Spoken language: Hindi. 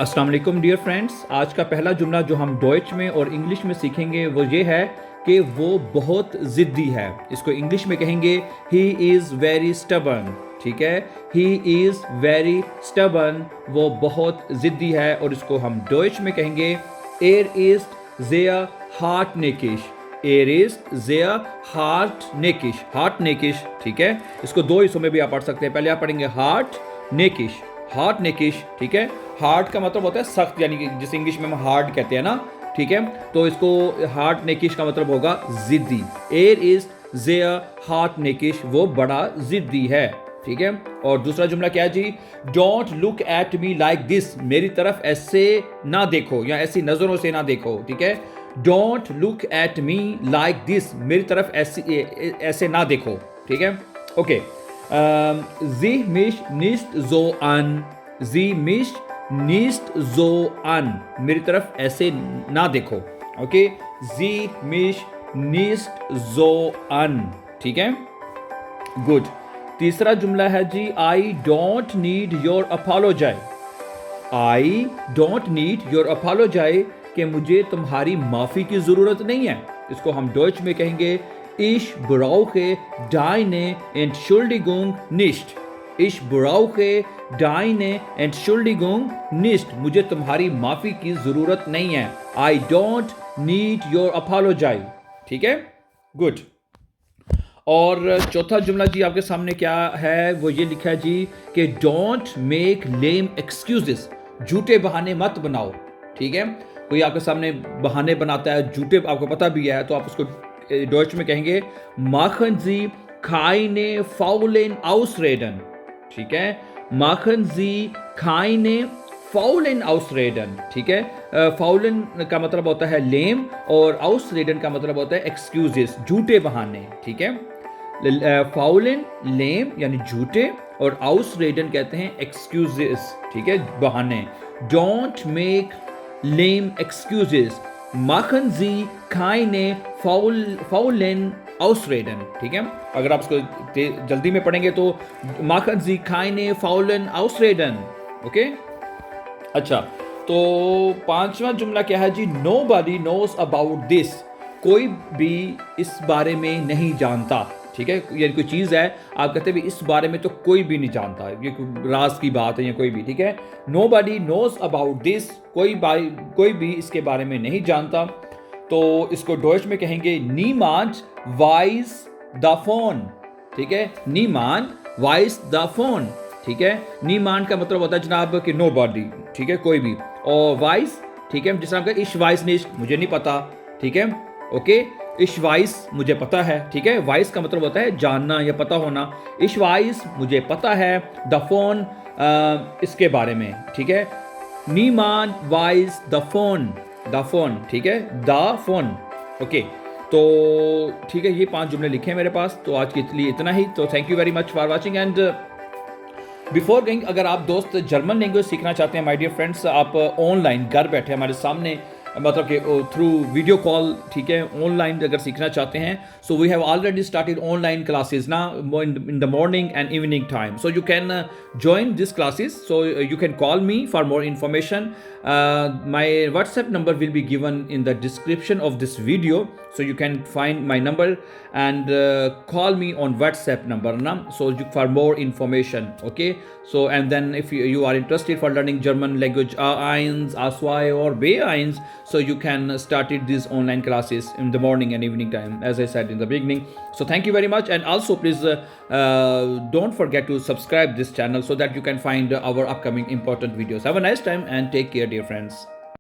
अस्सलाम वालेकुम डियर फ्रेंड्स। आज का पहला जुमला जो हम डॉइच में और इंग्लिश में सीखेंगे वो ये है कि वो बहुत ज़िद्दी है। इसको इंग्लिश में कहेंगे ही इज़ वेरी स्टबर्न। ठीक है, ही इज़ वेरी स्टबर्न, वो बहुत ज़िद्दी है। और इसको हम डॉइच में कहेंगे एर इज़ ज़ेयर हार्टनेकिश। एर इज़ ज़ेयर हार्टनेकिश, हार्टनेकिश। ठीक है, इसको दो हिस्सों में भी आप पढ़ सकते हैं। पहले आप पढ़ेंगे हार्ट नेकिश, हार्ट नेकिश। ठीक है, हार्ट का मतलब होता है सख्त, यानी कि जिस इंग्लिश में हम हार्ड कहते हैं ना। ठीक है, तो इसको हार्ट नेकिश का मतलब होगा जिद्दी। एर इज ज़ेयर हार्ट नेकिश, वो बड़ा जिद्दी है। ठीक है, और दूसरा जुमला क्या है जी? Don't look at me like this, मेरी तरफ ऐसे ना देखो या ऐसी नजरों से ना देखो। ठीक है, don't look at me like this, मेरी तरफ ऐसे ना देखो। ठीक है, okay. Sie mich nicht so an, Sie mich nicht so an, मेरी तरफ ऐसे ना देखो। Okay, Sie mich nicht so an। ठीक है, गुड। तीसरा जुमला है जी I don't need your apology। I don't need your apology, कि मुझे तुम्हारी माफ़ी की ज़रूरत नहीं है। इसको हम डॉइच में कहेंगे Ich brauche deine Entschuldigung nicht। Ich brauche deine Entschuldigung nicht, मुझे तुम्हारी माफ़ी की ज़रूरत नहीं है। I don't need your apology। ठीक है, गुड। और चौथा जुमला जी आपके सामने क्या है, वो ये लिखा है जी कि डोंट मेक लेम एक्सक्यूजेस, झूठे बहाने मत बनाओ। ठीक है, कोई आपके सामने बहाने बनाता है झूठे, आपको पता भी है, तो आप उसको डॉइच में कहेंगे machen Sie keine faulen Ausreden। ठीक है, machen Sie keine faulen Ausreden। ठीक है, faulen का मतलब होता है लेम और Ausreden का मतलब होता है एक्सक्यूजेस, झूठे बहाने। ठीक है, फाउलन लेम यानी झूठे और Ausreden कहते हैं एक्सक्यूजेस। ठीक है, बहाने। Don't make lame excuses, machen Sie keine faulen Ausreden। ठीक है, अगर आप इसको जल्दी में पढ़ेंगे तो machen Sie keine faulen Ausreden। Okay, अच्छा। तो पांचवा जुमला क्या है जी? Nobody knows about this, कोई भी इस बारे में नहीं जानता। ठीक है, यानी कोई चीज़ है, आप कहते हैं इस बारे में तो कोई भी नहीं जानता, ये राज की बात है या कोई भी। ठीक है, Nobody knows about this, कोई भी इसके बारे में नहीं जानता। तो इसको डॉइच में कहेंगे Niemand weiß davon। ठीक है, Niemand weiß davon। ठीक है, Niemand का मतलब होता है जनाब कि nobody। ठीक है, कोई भी। और weiß, ठीक है, जिसका मतलब ich weiß nicht, मुझे नहीं पता। ठीक है, ओके, ich weiß मुझे पता है। ठीक है, weiß का मतलब होता है जानना या पता होना। ich weiß मुझे पता है, davon इसके बारे में। ठीक है, Niemand weiß davon, davon। ठीक है, davon। ओके, तो ठीक है, ये 5 जुमले लिखे हैं मेरे पास। तो आज के लिए इतना ही। तो thank you very much for watching. And before going, अगर आप दोस्त जर्मन लैंग्वेज सीखना चाहते हैं माय डियर फ्रेंड्स, आप ऑनलाइन घर बैठे हमारे सामने, मतलब कि थ्रू वीडियो कॉल, ठीक है, ऑनलाइन अगर सीखना चाहते हैं, so we have already started online classes ना in the morning and evening time, so you can join these classes, so you can call me for more information. My WhatsApp number will be given in the description of this video, so you can find my number and call me on WhatsApp number na, so for more information. Okay, so and then if you are interested for learning German language A1, A2 or B1, so you can start these online classes in the morning and evening time, as I said in the beginning. So thank you very much, and also please don't forget to subscribe this channel so that you can find our upcoming important videos. Have a nice time and take care, dear friends.